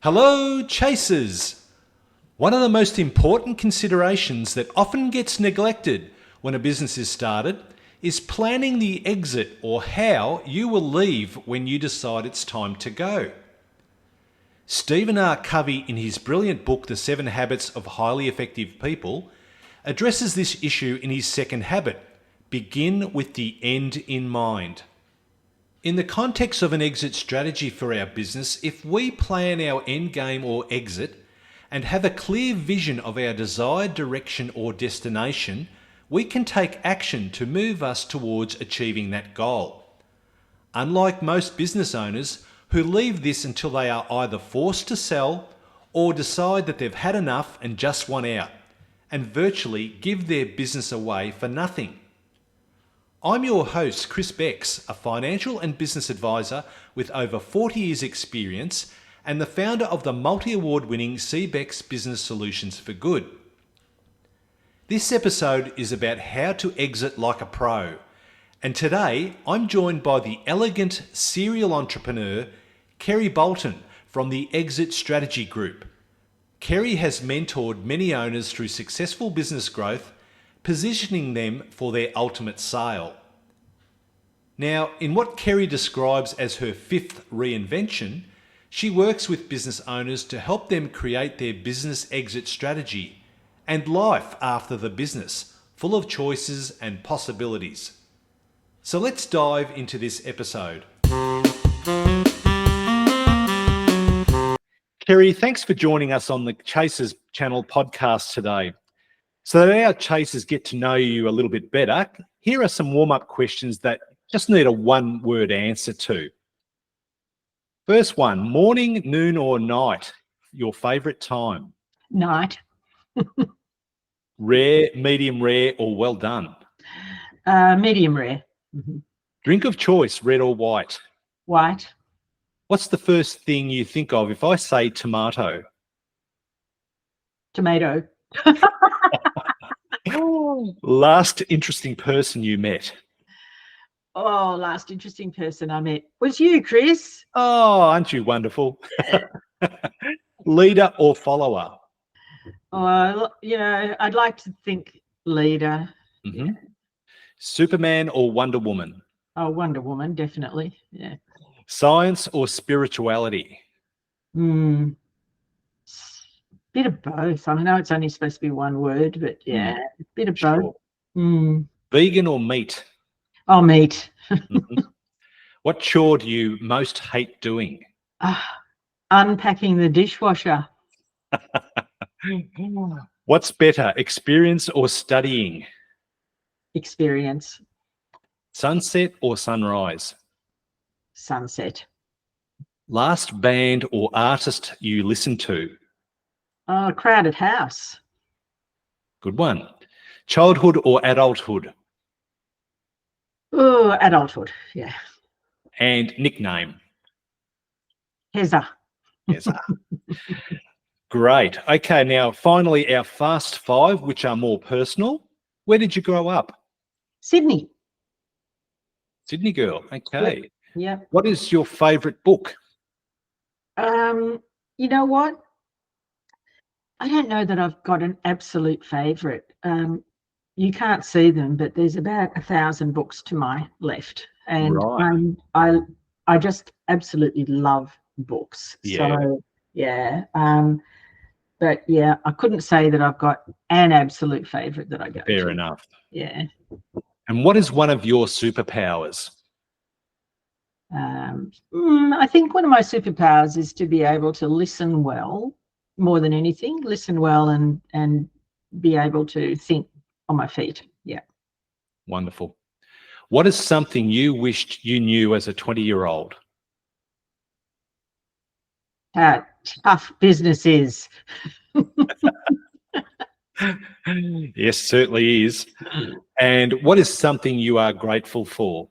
Hello, chasers! One of the most important considerations that often gets neglected when a business is started is planning the exit, or how you will leave when you decide it's time to go. Stephen R. Covey, in his brilliant book, The 7 Habits of Highly Effective People, addresses this issue in his second habit: begin with the end in mind. In the context of an exit strategy for our business, if we plan our end game or exit and have a clear vision of our desired direction or destination, we can take action to move us towards achieving that goal. Unlike most business owners who leave this until they are either forced to sell or decide that they've had enough and just want out, and virtually give their business away for nothing. I'm your host, Chris Becks, a financial and business advisor with over 40 years experience and the founder of the multi-award winning CBEX Business Solutions for Good. This episode is about how to exit like a pro. And today I'm joined by the elegant serial entrepreneur, Kerry Boulton from the Exit Strategy Group. Kerry has mentored many owners through successful business growth, positioning them for their ultimate sale. Now, in what Kerry describes as her fifth reinvention, she works with business owners to help them create their business exit strategy and life after the business, full of choices and possibilities. So let's dive into this episode. Kerry, thanks for joining us on the Chasers Channel podcast today. So that our chasers get to know you a little bit better, here are some warm-up questions that just need a one-word answer to. First one, morning, noon or night, your favourite time? Night. Rare, medium rare or well done? Medium rare. Mm-hmm. Drink of choice, red or white? White. What's the first thing you think of if I say tomato? Tomato. Last interesting person you met? Oh, last interesting person I met was you, Chris. Oh, aren't you wonderful? Leader or follower? Oh, I'd like to think leader. Mm-hmm. Yeah. Superman or Wonder Woman? Oh, Wonder Woman, definitely. Yeah. Science or spirituality? Bit of both. I know it's only supposed to be one word, but yeah, a bit of both. Sure. Vegan or meat? Oh, meat. Mm-hmm. What chore do you most hate doing? Unpacking the dishwasher. What's better, experience or studying? Experience. Sunset or sunrise? Sunset. Last band or artist you listen to? Crowded House. Good one. Childhood or adulthood? Oh, adulthood, yeah. And nickname? Heza. Heza. Great. Okay, now finally our fast five, which are more personal. Where did you grow up? Sydney. Sydney girl. Okay. Yeah. What is your favourite book? You know what? I don't know that I've got an absolute favourite. You can't see them, but there's about 1,000 books to my left, and right. I just absolutely love books. Yeah. So yeah. But yeah, I couldn't say that I've got an absolute favourite that I go to. Fair enough. Yeah. And what is one of your superpowers? I think one of my superpowers is to be able to listen well, more than anything, listen well and be able to think on my feet. Yeah. Wonderful. What is something you wished you knew as a 20-year-old? Tough business is. Yes, certainly is. And what is something you are grateful for?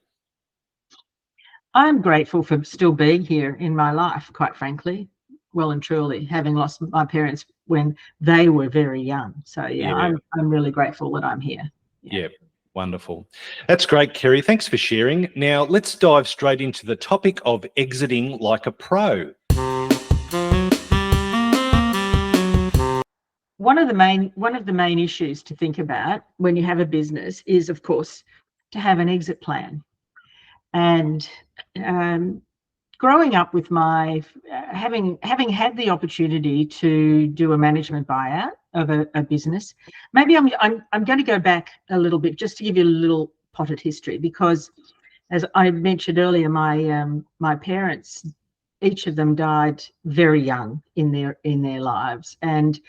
I'm grateful for still being here in my life, quite frankly, well and truly, having lost my parents when they were very young. So yeah. I'm really grateful that I'm here. Yeah, wonderful. That's great, Kerry. Thanks for sharing. Now let's dive straight into the topic of exiting like a pro. one of the main issues to think about when you have a business is, of course, to have an exit plan. And growing up with my having had the opportunity to do a management buyout of a business, maybe I'm going to go back a little bit just to give you a little potted history, because as I mentioned earlier, my parents, each of them died very young in their lives, and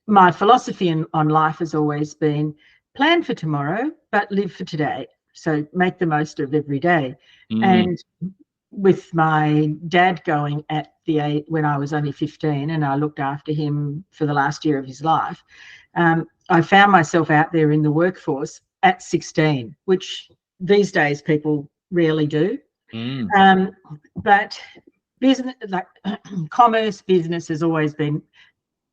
my philosophy on life has always been plan for tomorrow, but live for today. So make the most of every day. And with my dad going at the age when I was only 15, and I looked after him for the last year of his life, I found myself out there in the workforce at 16, which these days people rarely do. But business, like commerce, business has always been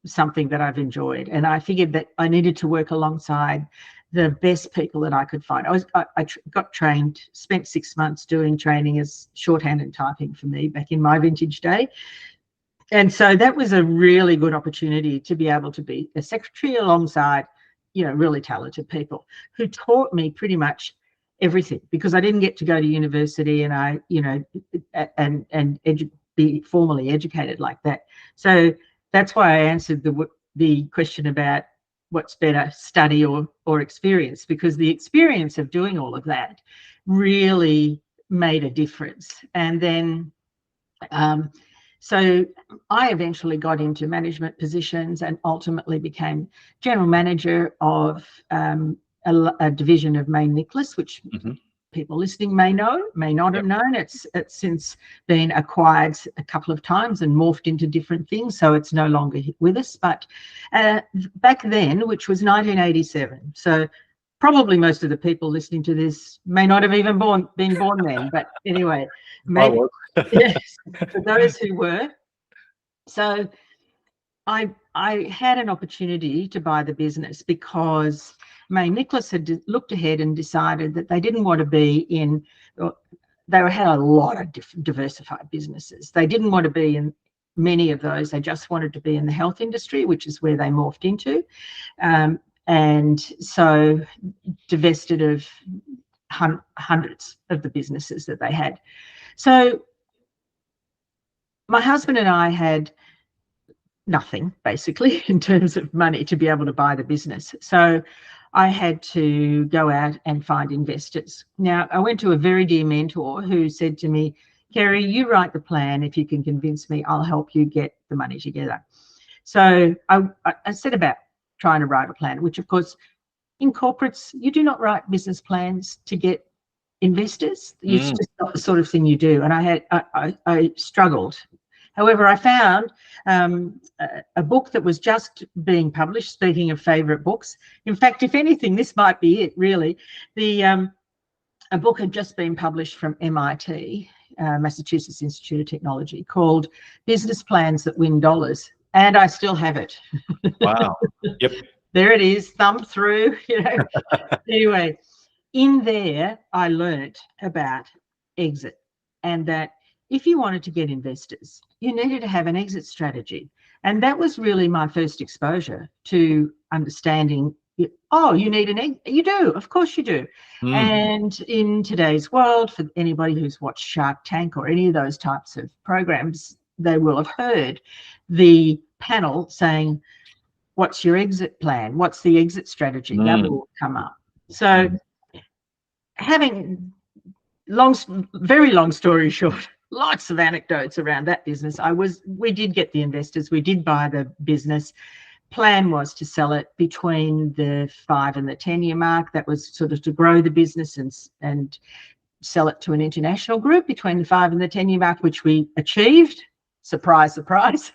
something that I've enjoyed, and I figured that I needed to work alongside the best people that I could find. I got trained, spent 6 months doing training as shorthand and typing for me back in my vintage day. And so that was a really good opportunity to be able to be a secretary alongside, really talented people who taught me pretty much everything, because I didn't get to go to university and be formally educated like that. So that's why I answered the question about what's better, study or experience, because the experience of doing all of that really made a difference. And then so I eventually got into management positions and ultimately became general manager of a division of May Nicholas, which people listening may know, may not have known. It's since been acquired a couple of times and morphed into different things, so it's no longer with us. But back then, which was 1987, so probably most of the people listening to this may not have even been born then. But anyway, maybe yes, for those who were. So I had an opportunity to buy the business because May Nicholas had looked ahead and decided that they didn't want to be in, they had a lot of diversified businesses. They didn't want to be in many of those. They just wanted to be in the health industry, which is where they morphed into. And so divested of hundreds of the businesses that they had. So my husband and I had nothing basically in terms of money to be able to buy the business. So I had to go out and find investors. Now, I went to a very dear mentor who said to me, Kerry, you write the plan. If you can convince me, I'll help you get the money together. So I set about trying to write a plan, which of course in corporates, you do not write business plans to get investors. It's just not the sort of thing you do. And I struggled. However, I found a book that was just being published, speaking of favourite books. In fact, if anything, this might be it, really. A book had just been published from MIT, Massachusetts Institute of Technology, called Business Plans That Win Dollars. And I still have it. Wow. Yep. There it is, thumb through, Anyway, in there, I learnt about exit, and that if you wanted to get investors, you needed to have an exit strategy. And that was really my first exposure to understanding, you need an exit. You do, of course you do. And in today's world, for anybody who's watched Shark Tank or any of those types of programs, they will have heard the panel saying, what's your exit plan? What's the exit strategy? That will come up. So having very long story short, lots of anecdotes around that business. We did get the investors. We did buy the business. Plan was to sell it between the 5 and the 10-year mark. That was sort of to grow the business and sell it to an international group between the 5 and the 10-year mark, which we achieved. Surprise, surprise.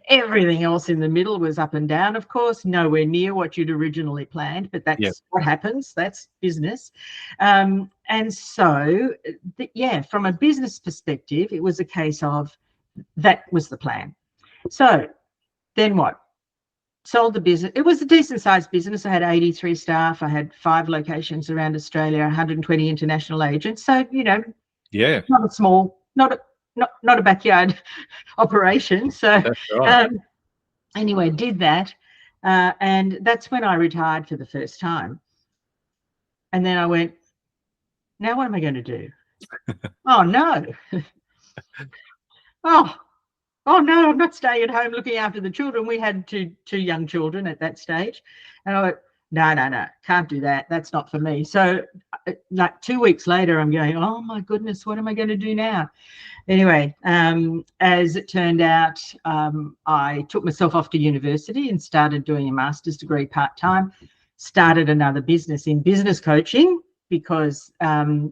Everything else in the middle was up and down, of course, nowhere near what you'd originally planned, but that's what happens. That's business. And so, from a business perspective, it was a case of that was the plan. So then what? Sold the business. It was a decent sized business. I had 83 staff. I had 5 locations around Australia, 120 international agents. So, not a small, not a backyard operation. So, that's right. anyway, did that. And that's when I retired for the first time. And then I went, now what am I going to do? Oh, no. Oh, no, I'm not staying at home looking after the children. We had two young children at that stage. And I went, no, can't do that. That's not for me. So like 2 weeks later, I'm going, oh, my goodness, what am I going to do now? Anyway, as it turned out, I took myself off to university and started doing a master's degree part-time, started another business in business coaching because I'd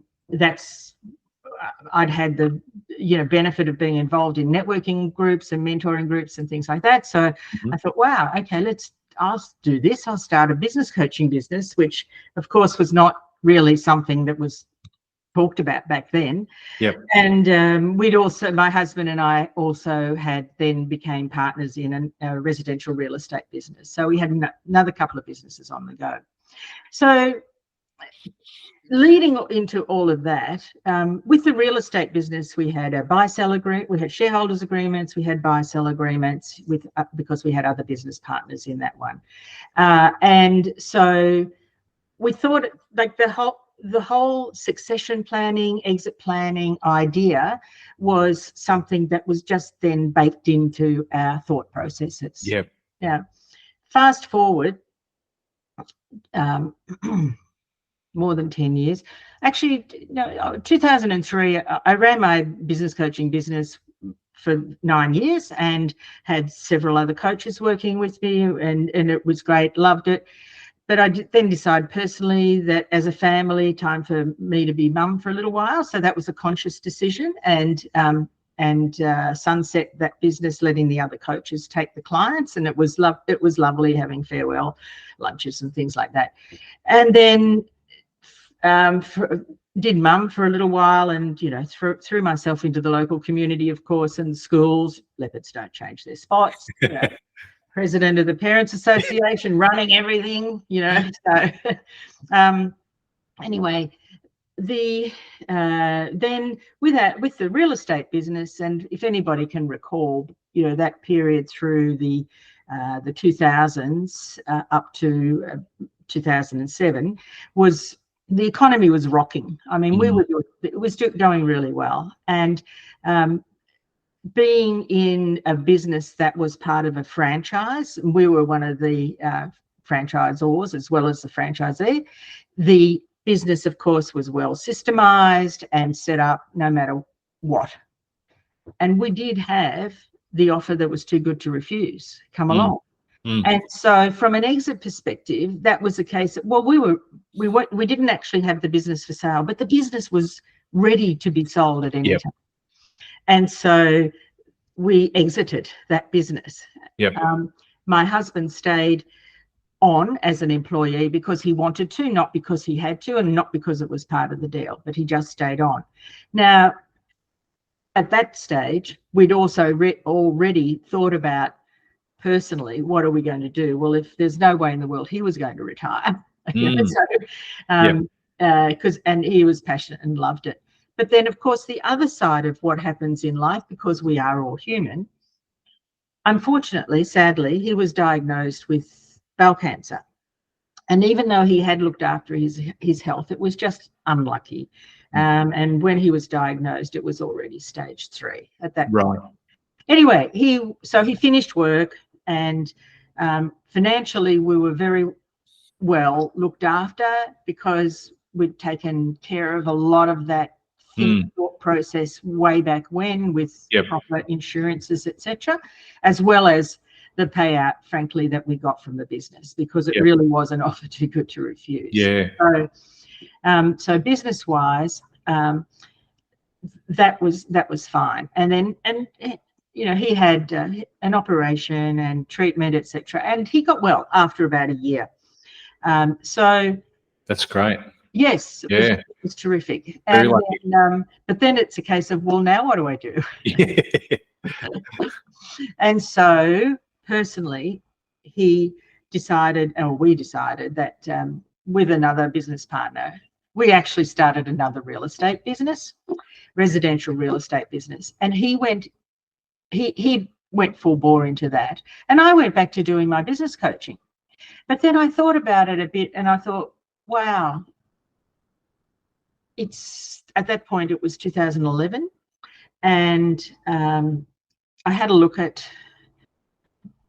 had the benefit of being involved in networking groups and mentoring groups and things like that. So I thought, wow, okay, I'll do this. I'll start a business coaching business, which of course was not really something that was talked about back then. Yep. And my husband and I also then became partners in a residential real estate business. So we had another couple of businesses on the go. So leading into all of that, with the real estate business, we had a buy-sell agreement, we had shareholders agreements, we had buy-sell agreements because we had other business partners in that one. And so we thought like the whole succession planning, exit planning idea was something that was just then baked into our thought processes. Yep. Yeah. Fast forward, more than 10 years. Actually, 2003, I ran my business coaching business for 9 years and had several other coaches working with me, and it was great, loved it. But I then decided personally that as a family, time for me to be mum for a little while. So that was a conscious decision, and sunset that business, letting the other coaches take the clients. And it was lovely having farewell lunches and things like that. And then did mum for a little while, and threw myself into the local community, of course, and schools. Leopards don't change their spots. President of the Parents Association, running everything. So anyway, then with the real estate business, and if anybody can recall, that period through the 2000s up to 2007 was. The economy was rocking. I mean, it was going really well. And being in a business that was part of a franchise, we were one of the franchisors as well as the franchisee. The business, of course, was well systemized and set up no matter what. And we did have the offer that was too good to refuse come along. And so from an exit perspective, that was the case. Well, we didn't actually have the business for sale, but the business was ready to be sold at any time. And so we exited that business. My husband stayed on as an employee because he wanted to, not because he had to, and not because it was part of the deal, but he just stayed on. Now, at that stage, we'd also already thought about personally, what are we going to do? Well, if there's no way in the world he was going to retire, and he was passionate and loved it. But then, of course, the other side of what happens in life, because we are all human, unfortunately, sadly, he was diagnosed with bowel cancer. And even though he had looked after his health, it was just unlucky. And when he was diagnosed, it was already stage 3 at that point. Anyway, he finished work, and financially we were very well looked after because we'd taken care of a lot of that thought process way back when with proper insurances, etc., as well as the payout, frankly, that we got from the business, because it really was an offer too good to refuse. So business-wise, that was fine. And then he had an operation and treatment, etc., and he got well after about a year. So that's great. Yes, it was terrific. And then, but then it's a case of, well, now what do I do? And so personally, we decided that with another business partner, we actually started another real estate business, residential real estate business. And he went full bore into that. And I went back to doing my business coaching. But then I thought about it a bit and I thought, wow, at that point it was 2011. And I had a look at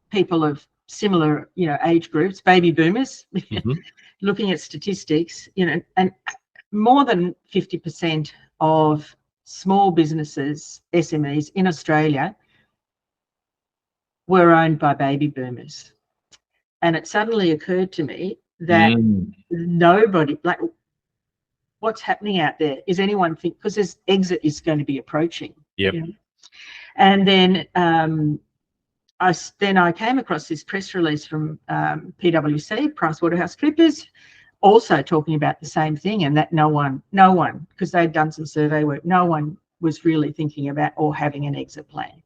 people of similar, age groups, baby boomers, looking at statistics, and more than 50% of small businesses, SMEs in Australia, were owned by baby boomers. And it suddenly occurred to me that nobody, like, what's happening out there? Is anyone think, because this exit is going to be approaching. Yep. And then I came across this press release from PwC, PricewaterhouseCoopers, also talking about the same thing, and that no one, because they'd done some survey work, no one was really thinking about or having an exit plan.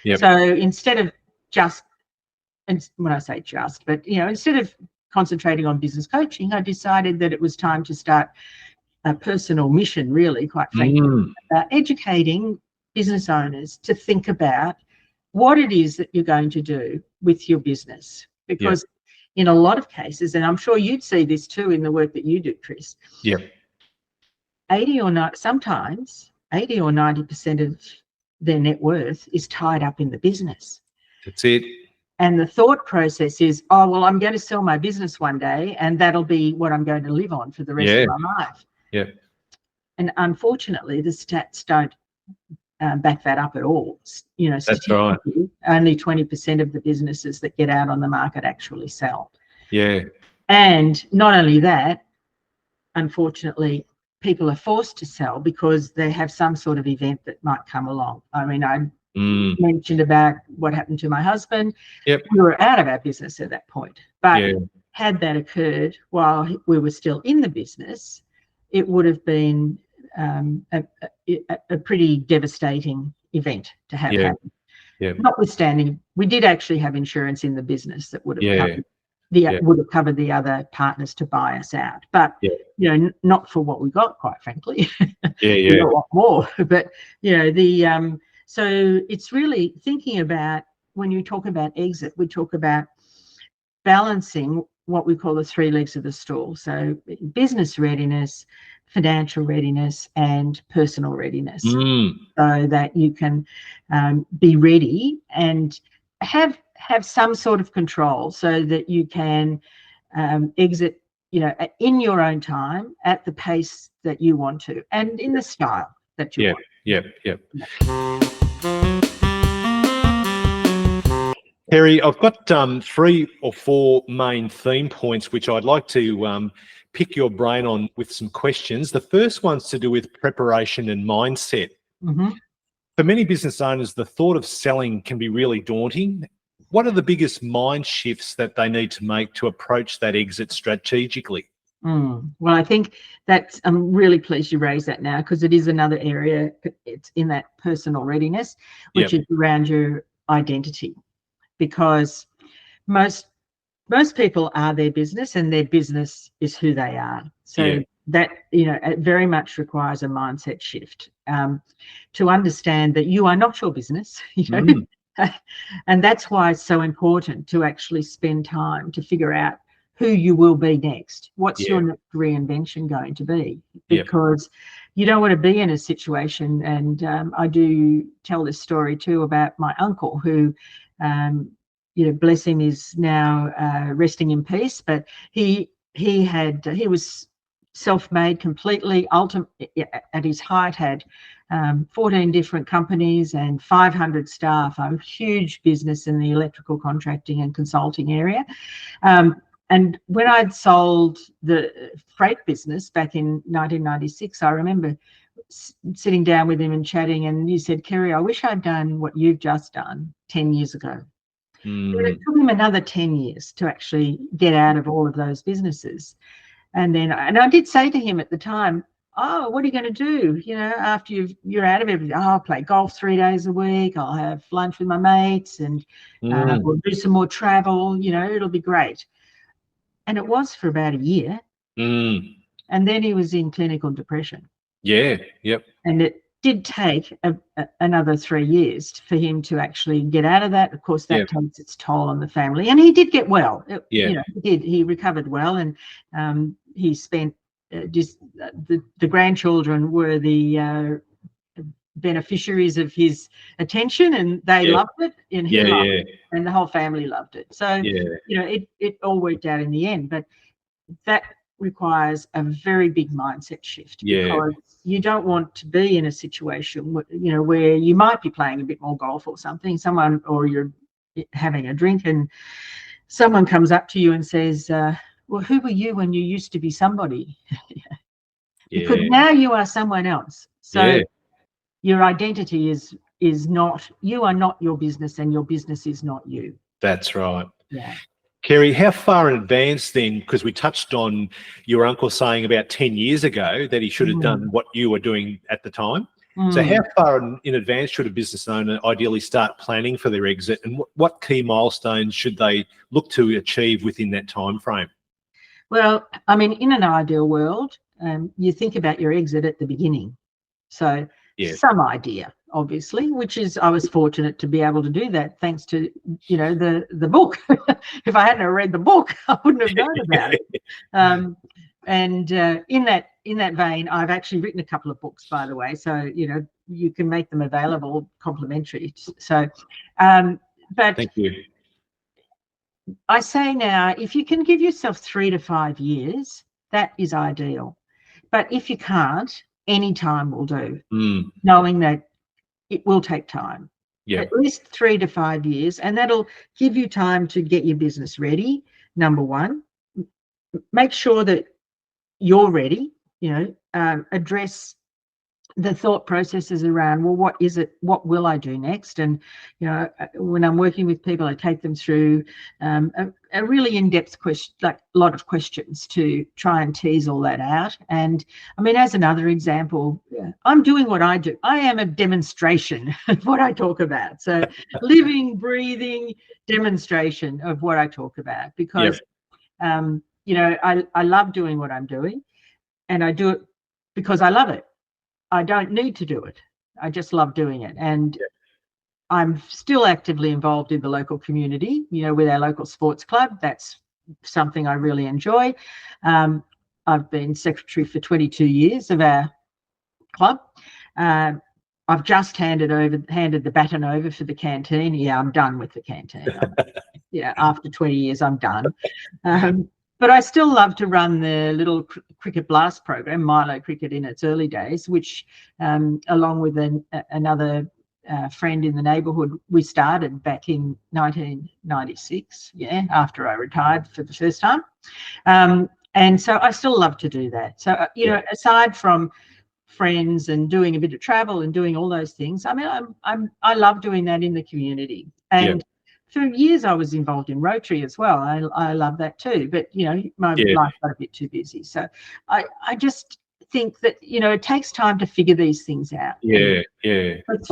Yep. So instead of just, and when I say just, but instead of concentrating on business coaching, I decided that it was time to start a personal mission, really, quite frankly, about educating business owners to think about what it is that you're going to do with your business. Because in a lot of cases, and I'm sure you'd see this too in the work that you do, Chris, 80 or 90% of their net worth is tied up in the business. That's it. And the thought process is, oh, well, I'm going to sell my business one day and that'll be what I'm going to live on for the rest of my life. Yeah. And unfortunately, the stats don't back that up at all. That's right. Only 20% of the businesses that get out on the market actually sell. Yeah. And not only that, unfortunately, people are forced to sell because they have some sort of event that might come along. I mean, I mentioned about what happened to my husband. Yep. We were out of our business at that point. But had that occurred while we were still in the business, it would have been a pretty devastating event to have happen. Notwithstanding, we did actually have insurance in the business that would have covered the other partners to buy us out, but not for what we got, quite frankly. We got a lot more, but so it's really thinking about, when you talk about exit, we talk about balancing what we call the three legs of the stool. So business readiness, financial readiness, and personal readiness, so that you can be ready and have some sort of control, so that you can exit, in your own time, at the pace that you want to, and in the style that you want. Kerry, I've got 3 or 4 main theme points which I'd like to pick your brain on with some questions. The first one's to do with preparation and mindset. For many business owners, the thought of selling can be really daunting. What are the biggest mind shifts that they need to make to approach that exit strategically? Well, I think that I'm really pleased you raised that now, because it is another area. It's in that personal readiness, which is around your identity. Because most people are their business, and their business is who they are. So that, it very much requires a mindset shift to understand that you are not your business, and that's why it's so important to actually spend time to figure out who you will be next. What's your next reinvention going to be? Because you don't want to be in a situation, and I do tell this story too about my uncle who, bless him, is now resting in peace, but he was self-made completely. At his height, had 14 different companies and 500 staff, a huge business in the electrical contracting and consulting area. And when I'd sold the freight business back in 1996, I remember sitting down with him and chatting, and he said, "Kerry, I wish I'd done what you've just done 10 years ago." But it took him another 10 years to actually get out of all of those businesses. And I did say to him at the time, "Oh, what are you going to do, after you're out of everything?" "Oh, I'll play golf 3 days a week. I'll have lunch with my mates, and we'll do some more travel. It'll be great." And it was for about a year. And then he was in clinical depression. And did take another 3 years for him to actually get out of that. Of course, that takes its toll on the family, and he did get well. You know, he recovered well, and he spent just the grandchildren were the beneficiaries of his attention, and they loved it, and he loved it, and the whole family loved it. So you know, it all worked out in the end, but that requires a very big mindset shift, because you don't want to be in a situation you know, where you might be playing a bit more golf or something, or you're having a drink, and someone comes up to you and says, well, who were you when you used to be somebody? Because now you are someone else. So your identity is not, you are not your business, and your business is not you. That's right. Yeah. Kerry, how far in advance then, because we touched on your uncle saying about 10 years ago that he should have done what you were doing at the time. So how far in advance should a business owner ideally start planning for their exit, and what key milestones should they look to achieve within that time frame? Well, I mean, in an ideal world, you think about your exit at the beginning. So some idea, obviously, which is, I was fortunate to be able to do that thanks to, you know, the book. If I hadn't read the book, I wouldn't have known about it. And in that vein, I've actually written a couple of books, by the way. So, you know, you can make them available complimentary. So, but thank you. I say now, if you can give yourself 3 to 5 years, that is ideal. But if you can't, any time will do, knowing that it will take time. At least 3 to 5 years, and that'll give you time to get your business ready. Number one, make sure that you're ready, you know, address the thought processes around, well, what is it? What will I do next? And, you know, when I'm working with people, I take them through a really in-depth question, like a lot of questions to try and tease all that out. And I mean, as another example, I'm doing what I do. I am a demonstration of what I talk about. So living, breathing demonstration of what I talk about, because, you know, I love doing what I'm doing, and I do it because I love it. I don't need to do it. I just love doing it. And I'm still actively involved in the local community, you know, with our local sports club. That's something I really enjoy. I've been secretary for 22 years of our club. I've just handed the baton over for the canteen. Yeah, I'm done with the canteen. After 20 years, I'm done. But I still love to run the little cricket blast program, Milo Cricket in its early days, which, along with another friend in the neighbourhood, we started back in 1996, after I retired for the first time. And so I still love to do that. So, you know, aside from friends and doing a bit of travel and doing all those things, I mean, I love doing that in the community. And for years, I was involved in Rotary as well. I love that too. But, you know, my life got a bit too busy. So I just think that, you know, it takes time to figure these things out.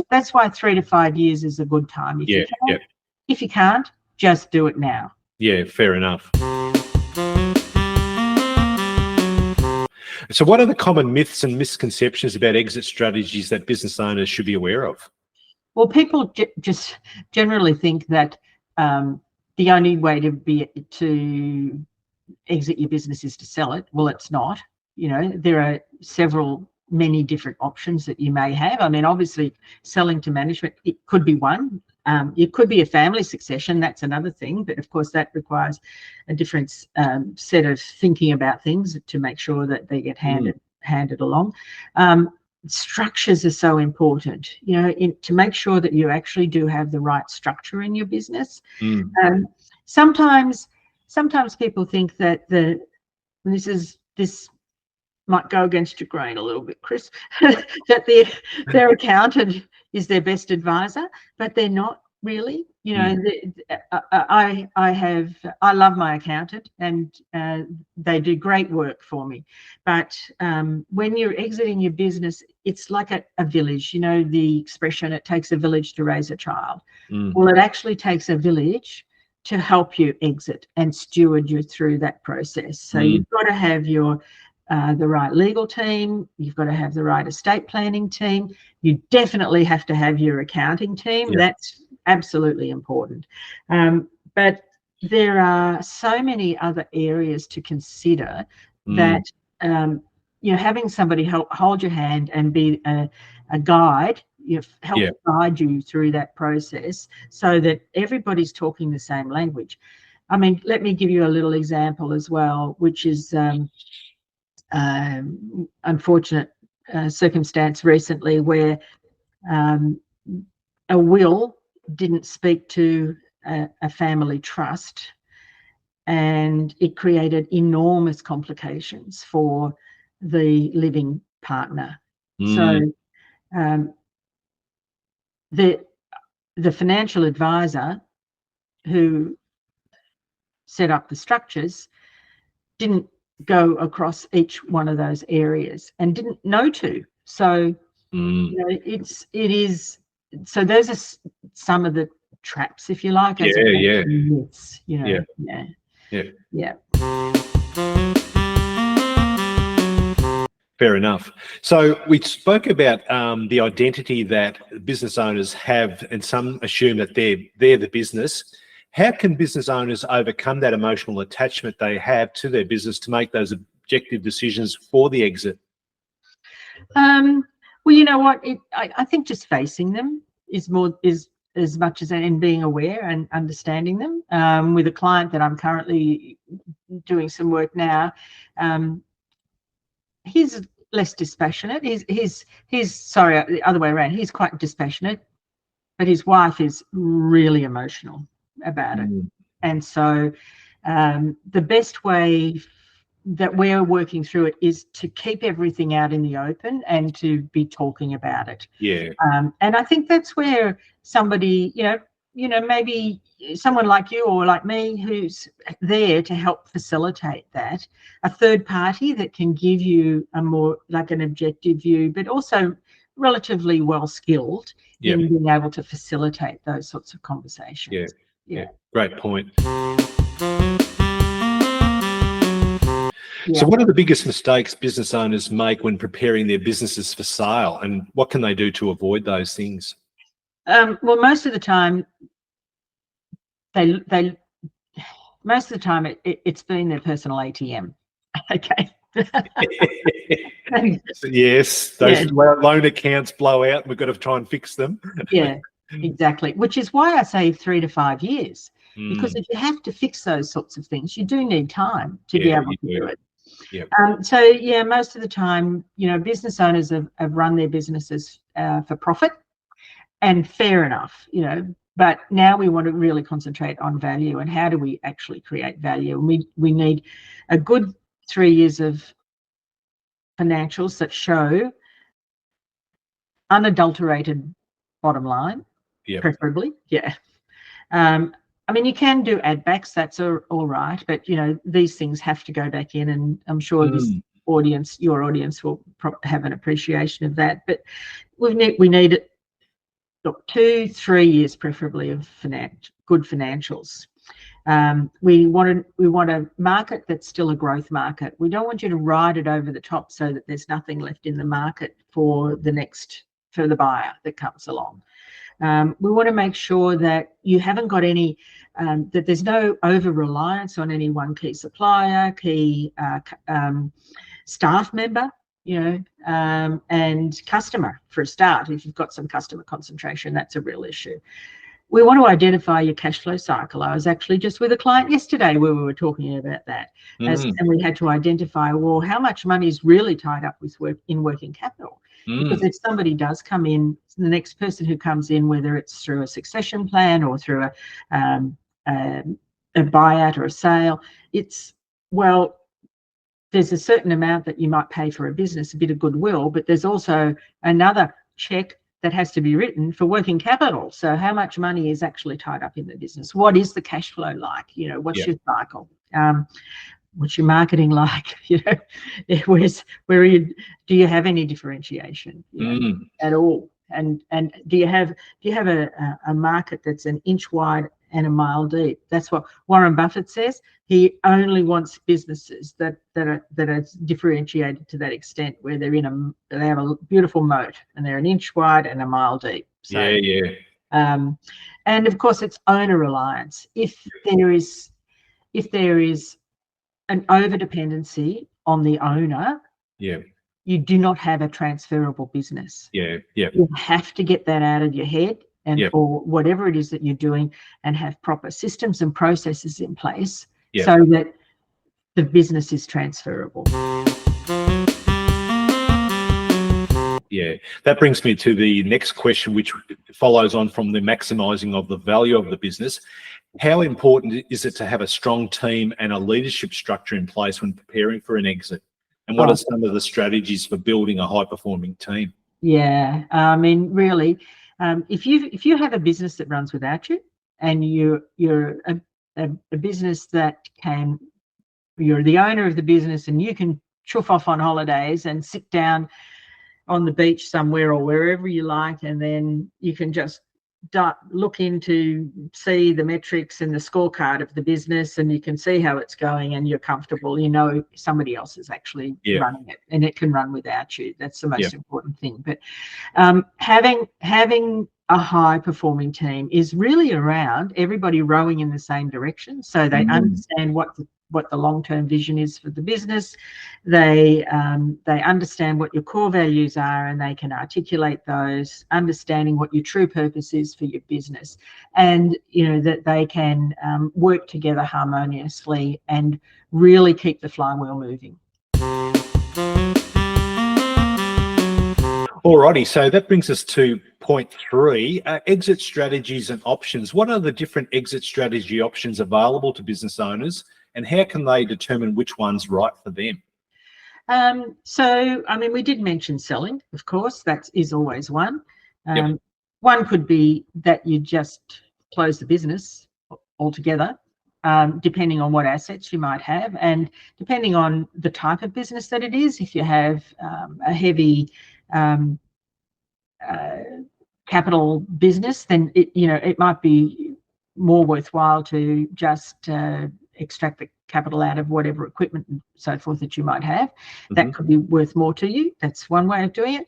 That's why 3 to 5 years is a good time. If you can't, just do it now. Yeah, fair enough. So what are the common myths and misconceptions about exit strategies that business owners should be aware of? Well, people just generally think that the only way to exit your business is to sell it. Well, it's not. You know, there are many different options that you may have. I mean, obviously, selling to management, it could be one. It could be a family succession. That's another thing. But of course, that requires a different set of thinking about things to make sure that they get handed along. Structures are so important, you know, to make sure that you actually do have the right structure in your business. Sometimes people think that this might go against your grain a little bit, Chris, that their accountant is their best advisor, but they're not really. You know, I love my accountant, and they do great work for me. But when you're exiting your business, it's like a village. You know, the expression, it takes a village to raise a child. Well, it actually takes a village to help you exit and steward you through that process. So you've got to have your the right legal team. You've got to have the right estate planning team. You definitely have to have your accounting team. Yep. That's absolutely important. But there are so many other areas to consider that, having somebody help hold your hand and be a guide, help guide you through that process so that everybody's talking the same language. I mean, let me give you a little example as well, which is unfortunate circumstance recently where a will didn't speak to a family trust, and it created enormous complications for the living partner. So the financial advisor who set up the structures didn't go across each one of those areas and didn't know to. So it is. So those are some of the traps, if you like. Myths, Yeah. Fair enough. So we spoke about the identity that business owners have, and some assume that they're the business. How can business owners overcome that emotional attachment they have to their business to make those objective decisions for the exit? Well, you know what? I think just facing them is as much as, and being aware and understanding them. With a client that I'm currently doing some work now, he's less dispassionate. He's sorry, the other way around. He's quite dispassionate, but his wife is really emotional about it. And so the best way that we're working through it is to keep everything out in the open and to be talking about it. And I think that's where somebody, maybe someone like you or like me who's there to help facilitate that, a third party that can give you a more like an objective view, but also relatively well skilled in being able to facilitate those sorts of conversations. Great point. So what are the biggest mistakes business owners make when preparing their businesses for sale, and what can they do to avoid those things? Well, most of the time, it's been their personal ATM. Okay. Yes, those loan accounts blow out and we've got to try and fix them. Yeah, exactly. Which is why I say 3 to 5 years, because if you have to fix those sorts of things, you do need time to be able to do it. So most of the time, business owners have run their businesses for profit, and fair enough, but now we want to really concentrate on value and how do we actually create value. And we need a good 3 years of financials that show unadulterated bottom line, preferably. I mean, you can do add backs, that's all right, but these things have to go back in, and I'm sure your audience will have an appreciation of that. But we need it. Look, 2-3 years preferably of good financials. We want a market that's still a growth market. We don't want you to ride it over the top so that there's nothing left in the market for the buyer that comes along. We want to make sure that you haven't got any, that there's no over-reliance on any one key supplier, key staff member, and customer for a start. If you've got some customer concentration, that's a real issue. We want to identify your cash flow cycle. I was actually just with a client yesterday where we were talking about that. And we had to identify, well, how much money is really tied up with working capital? Because if somebody does come in, the next person who comes in, whether it's through a succession plan or through a buyout or a sale, there's a certain amount that you might pay for a business, a bit of goodwill, but there's also another check that has to be written for working capital. So how much money is actually tied up in the business? What is the cash flow like? What's your cycle? What's your marketing like? Do you have any differentiation at all? And do you have a market that's an inch wide and a mile deep. That's what Warren Buffett says. He only wants businesses that are differentiated to that extent, where they have a beautiful moat and they're an inch wide and a mile deep. So, and of course, it's owner reliance. If there is an over dependency on the owner, you do not have a transferable business. You have to get that out of your head, and for whatever it is that you're doing, and have proper systems and processes in place so that the business is transferable. That brings me to the next question, which follows on from the maximising of the value of the business. How important is it to have a strong team and a leadership structure in place when preparing for an exit? And what are some of the strategies for building a high-performing team? I mean, really, if you have a business that runs without you, and you're a business that you're the owner of the business, and you can chuff off on holidays and sit down on the beach somewhere or wherever you like, and then you can just look into see the metrics and the scorecard of the business, and you can see how it's going, and you're comfortable, somebody else is actually running it, and it can run without you. That's the most important thing. But having a high performing team is really around everybody rowing in the same direction, so they understand what the long-term vision is for the business. They understand what your core values are, and they can articulate those, understanding what your true purpose is for your business, and that they can work together harmoniously and really keep the flywheel moving. Alrighty, so that brings us to point 3, exit strategies and options. What are the different exit strategy options available to business owners, and how can they determine which one's right for them? So, I mean, we did mention selling, of course. That is always one. One could be that you just close the business altogether, depending on what assets you might have, and depending on the type of business that it is. If you have a heavy capital business, then it might be more worthwhile to just extract the capital out of whatever equipment and so forth that you might have. That could be worth more to you. That's one way of doing it.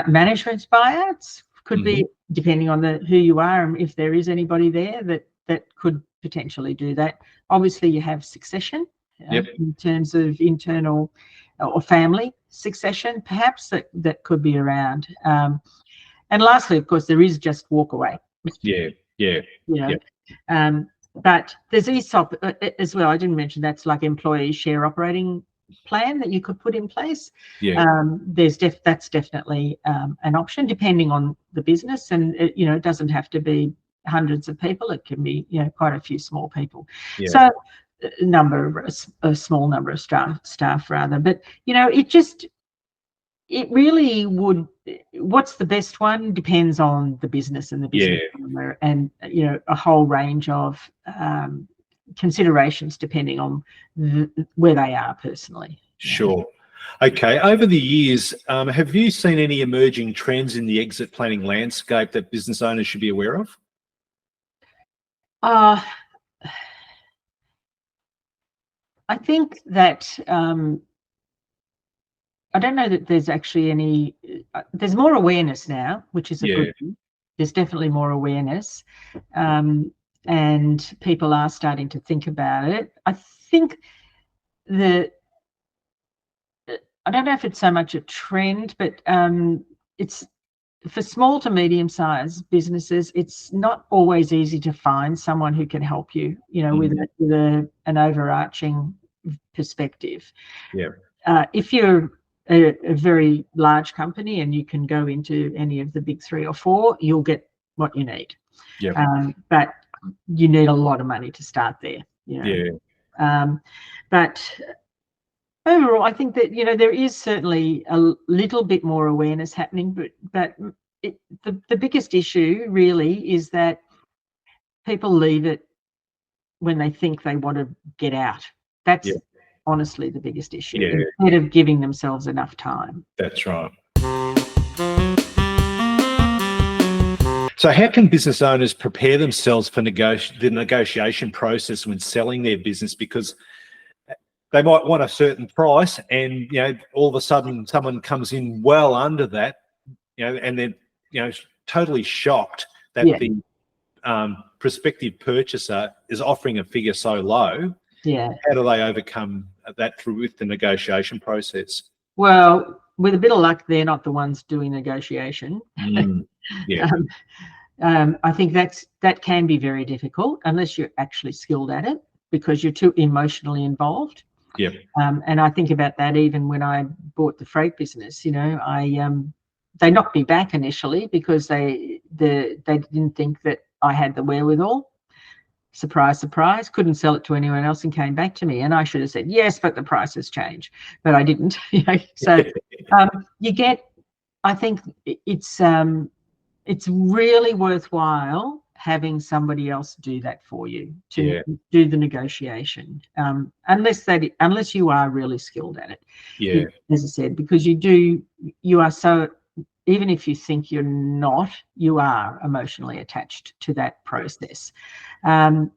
Management buyouts could be, depending on who you are, and if there is anybody there that could potentially do that. Obviously, you have succession in terms of internal or family succession, perhaps, that could be around. And lastly, of course, there is just walk away. But there's ESOP as well. I didn't mention that's like employee share operating plan that you could put in place. That's definitely an option, depending on the business, and it doesn't have to be hundreds of people. It can be quite a few small people. So a small number of staff rather. But it really would. What's the best one depends on the business and the business owner, and a whole range of considerations depending on where they are personally. Sure. Okay. Over the years, have you seen any emerging trends in the exit planning landscape that business owners should be aware of? I think that I don't know that there's actually any. There's more awareness now, which is a good thing. There's definitely more awareness, and people are starting to think about it. I think that I don't know if it's so much a trend, but it's for small to medium-sized businesses. It's not always easy to find someone who can help you, with an overarching perspective. If you're a very large company and you can go into any of the big 3 or 4, you'll get what you need. But you need a lot of money to start there. But overall, I think that there is certainly a little bit more awareness happening, but the biggest issue really is that people leave it when they think they want to get out. That's honestly the biggest issue, instead of giving themselves enough time. That's right. So how can business owners prepare themselves for the negotiation process when selling their business? Because they might want a certain price, and all of a sudden someone comes in well under that, and they're totally shocked that the prospective purchaser is offering a figure so low. How do they overcome that with the negotiation process? Well, with a bit of luck, they're not the ones doing negotiation. I think that can be very difficult unless you're actually skilled at it, because you're too emotionally involved. And I think about that even when I bought the freight business. They knocked me back initially because they didn't think that I had the wherewithal. Surprise, surprise, couldn't sell it to anyone else and came back to me. And I should have said, yes, but the price has changed. But I didn't. So I think it's really worthwhile having somebody else do that for you, to do the negotiation, unless you are really skilled at it. As I said, because you are so, even if you think you're not, you are emotionally attached to that process. One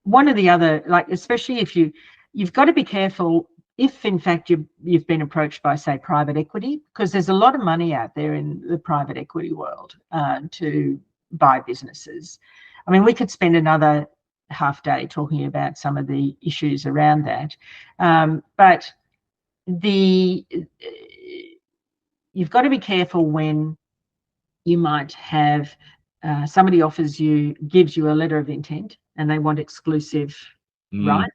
of the other, especially if you've got to be careful if in fact you've been approached by, say, private equity, because there's a lot of money out there in the private equity world to buy businesses. I mean, we could spend another half day talking about some of the issues around that, but you've got to be careful when you might have somebody gives you a letter of intent, and they want exclusive rights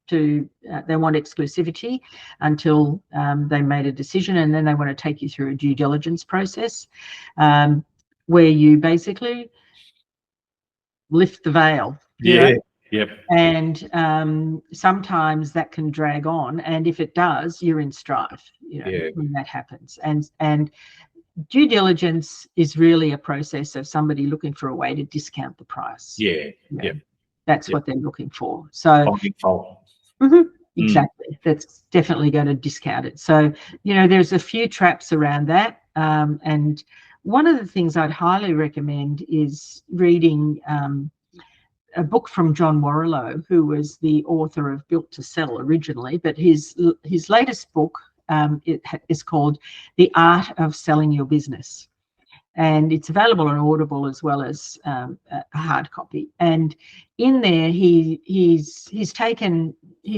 they want exclusivity until they made a decision, and then they want to take you through a due diligence process where you basically lift the veil. And sometimes that can drag on, and if it does, you're in strife when that happens. And due diligence is really a process of somebody looking for a way to discount the price. That's what they're looking for. So exactly, that's definitely going to discount it. So there's a few traps around that, and one of the things I'd highly recommend is reading a book from John Warrilow, who was the author of Built to Sell originally, but his latest book is called The Art of Selling Your Business, and it's available on Audible as well as a hard copy. And in there, he's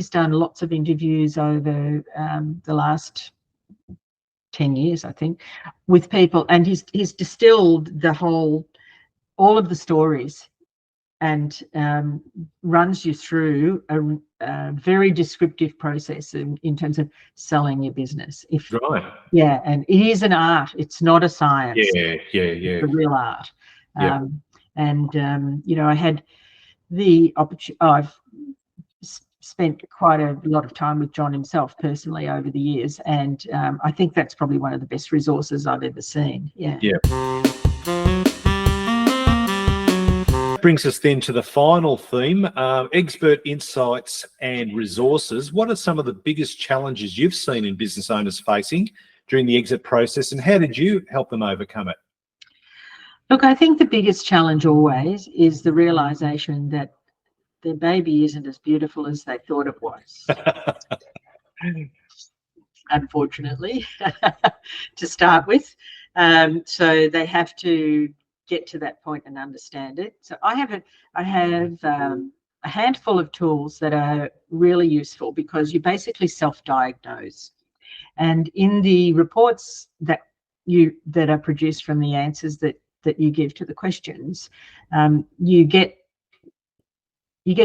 done lots of interviews over the last 10 years, I think, with people, and he's distilled all of the stories and runs you through a very descriptive process in terms of selling your business. And it is an art. It's not a science. It's a real art. I had the opportunity. I've spent quite a lot of time with John himself personally over the years, and I think that's probably one of the best resources I've ever seen. Brings us then to the final theme, expert insights and resources. What are some of the biggest challenges you've seen in business owners facing during the exit process, and how did you help them overcome it? Look, I think the biggest challenge always is the realization that their baby isn't as beautiful as they thought it was. Unfortunately, to start with. So they have to get to that point and understand it. So I have a handful of tools that are really useful, because you basically self-diagnose, and in the reports that are produced from the answers that you give to the questions, you get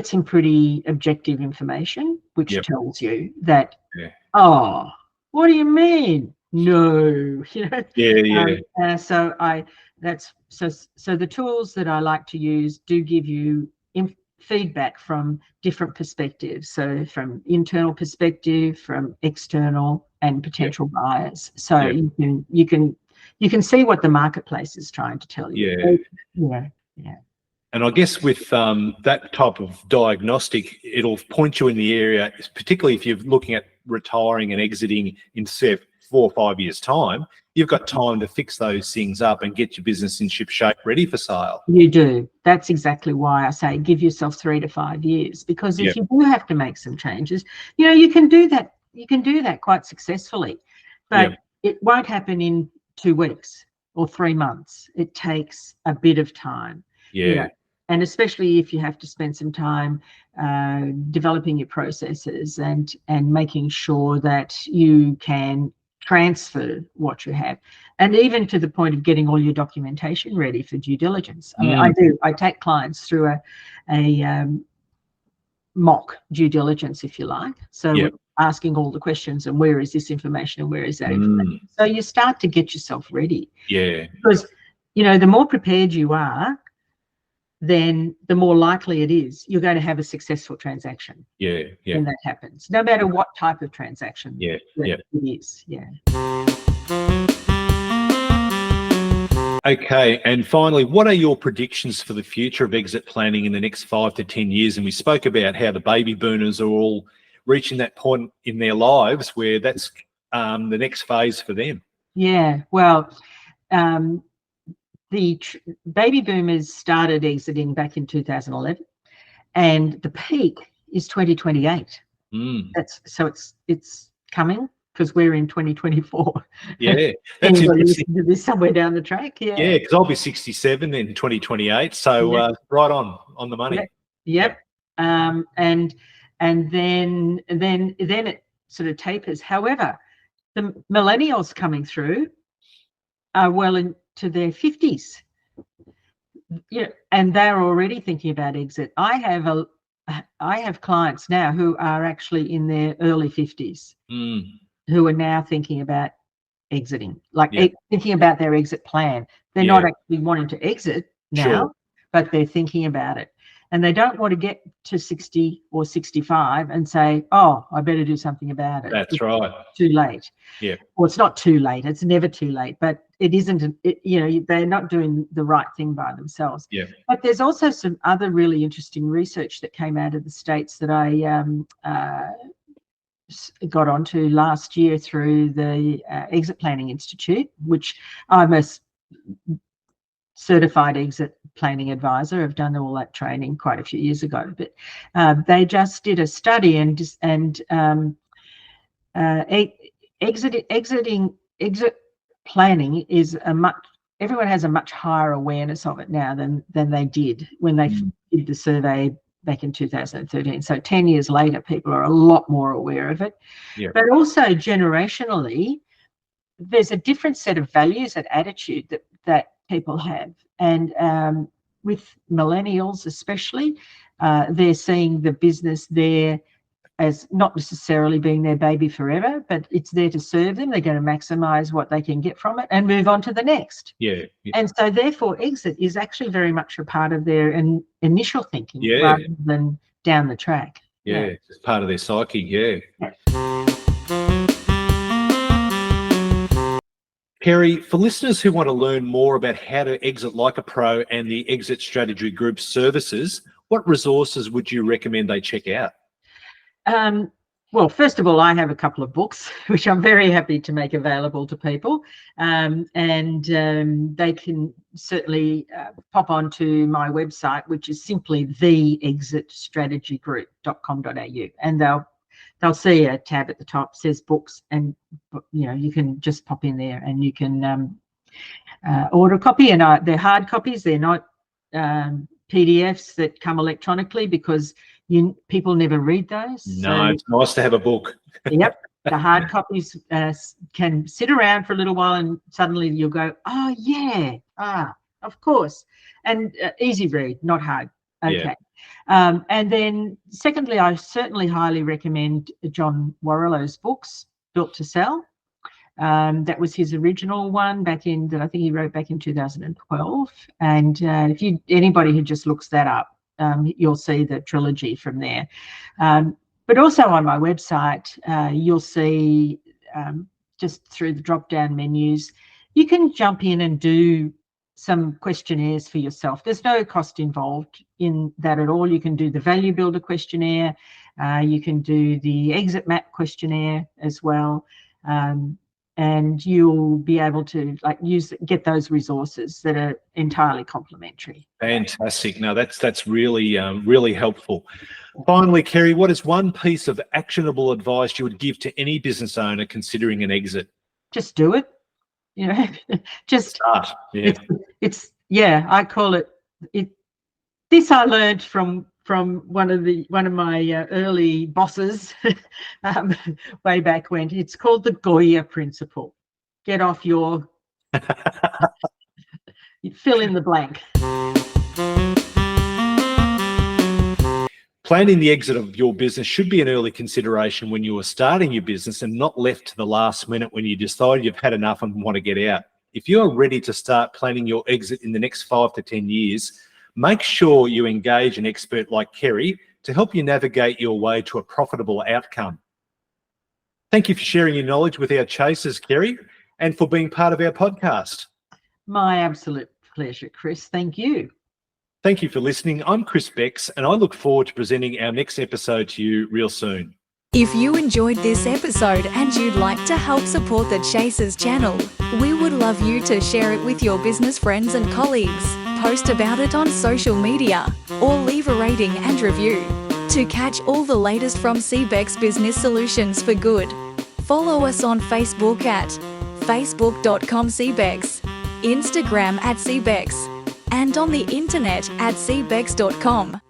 some pretty objective information, which tells you that oh, what do you mean? No, so the tools that I like to use do give you feedback from different perspectives. So from internal perspective, from external, and potential buyers. So you can see what the marketplace is trying to tell you. And I guess with that type of diagnostic, it'll point you in the area, particularly if you're looking at retiring and exiting in, say, 4 or 5 years' time. you've got time to fix those things up and get your business in ship shape, ready for sale. You do. That's exactly why I say give yourself 3 to 5 years, because if you do have to make some changes, you know, you can do that. You can do that quite successfully, but it won't happen in 2 weeks or 3 months. It takes a bit of time. You know, and especially if you have to spend some time developing your processes and making sure that you can transfer what you have, and even to the point of getting all your documentation ready for due diligence. I mean, I take clients through a mock due diligence, if you like. So we're asking all the questions, and where is this information and where is that information? So you start to get yourself ready. Because, you know, the more prepared you are, then the more likely it is you're going to have a successful transaction. When that happens, no matter what type of transaction it is. Okay, and finally, what are your predictions for the future of exit planning in the next 5 to 10 years? And we spoke about how the baby boomers are all reaching that point in their lives where that's the next phase for them. Well, the baby boomers started exiting back in 2011, and the peak is 2028. So it's coming, because we're in 2024. That's interesting. To be somewhere down the track. Because I'll be 67 in 2028. So right on the money. And then it sort of tapers. However, the millennials coming through are well into their 50s. And they're already thinking about exit. I have clients now who are actually in their early 50s who are now thinking about exiting, like thinking about their exit plan. They're not actually wanting to exit now, but they're thinking about it. And they don't want to get to 60 or 65 and say, oh, I better do something about it. That's right. Too late. Well, it's not too late. It's never too late, but it isn't, you know, they're not doing the right thing by themselves. But there's also some other really interesting research that came out of the States that I got onto last year through the Exit Planning Institute, which I'm a certified exit planning advisor. I've done all that training quite a few years ago, but they just did a study exit planning is everyone has a much higher awareness of it now than they did when they did the survey back in 2013. So 10 years later, people are a lot more aware of it. But also generationally, there's a different set of values and attitude that people have. And with millennials especially, they're seeing the business there as not necessarily being their baby forever, but it's there to serve them. They're going to maximize what they can get from it and move on to the next. And so therefore exit is actually very much a part of their initial thinking rather than down the track. It's part of their psyche. Kerry, for listeners who want to learn more about how to exit like a pro and the Exit Strategy Group's services, what resources would you recommend they check out? Well, first of all, I have a couple of books which I'm very happy to make available to people, and they can certainly pop onto my website, which is simply theexitstrategygroup.com.au, and they'll see a tab at the top says books, and you know, you can just pop in there and you can order a copy. And they're hard copies; they're not PDFs that come electronically, because people never read those. No, it's nice to have a book. The hard copies can sit around for a little while, and suddenly you'll go, oh yeah, of course. And easy read, not hard. And then secondly, I certainly highly recommend John Warrillow's books, Built to Sell. That was his original one that I think he wrote back in 2012. And if anybody who just looks that up, you'll see the trilogy from there. But also on my website, you'll see just through the drop-down menus, you can jump in and do some questionnaires for yourself. There's no cost involved in that at all. You can do the Value Builder questionnaire. You can do the Exit Map questionnaire as well. and you'll be able to get those resources that are entirely complementary. Fantastic. No, that's really really helpful. Finally, Kerry, what is one piece of actionable advice you would give to any business owner considering an exit? Just do it. Just start. Yeah. I call it. This I learned from one of my early bosses way back when. It's called the Goya principle. Get off your fill in the blank. Planning the exit of your business should be an early consideration when you are starting your business and not left to the last minute when you decide you've had enough and want to get out. If you are ready to start planning your exit in the next 5 to 10 years, make sure you engage an expert like Kerry to help you navigate your way to a profitable outcome. Thank you for sharing your knowledge with our chasers, Kerry, and for being part of our podcast. My absolute pleasure, Chris. Thank you. Thank you for listening. I'm Chris Becks, and I look forward to presenting our next episode to you real soon. If you enjoyed this episode and you'd like to help support the Chasers channel, we would love you to share it with your business friends and colleagues, post about it on social media, or leave a rating and review. To catch all the latest from CBEX Business Solutions for Good, follow us on Facebook at facebook.com/CBEX, Instagram @CBEX, and on the internet at cbex.com.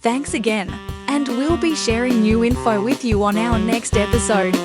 Thanks again, and we'll be sharing new info with you on our next episode.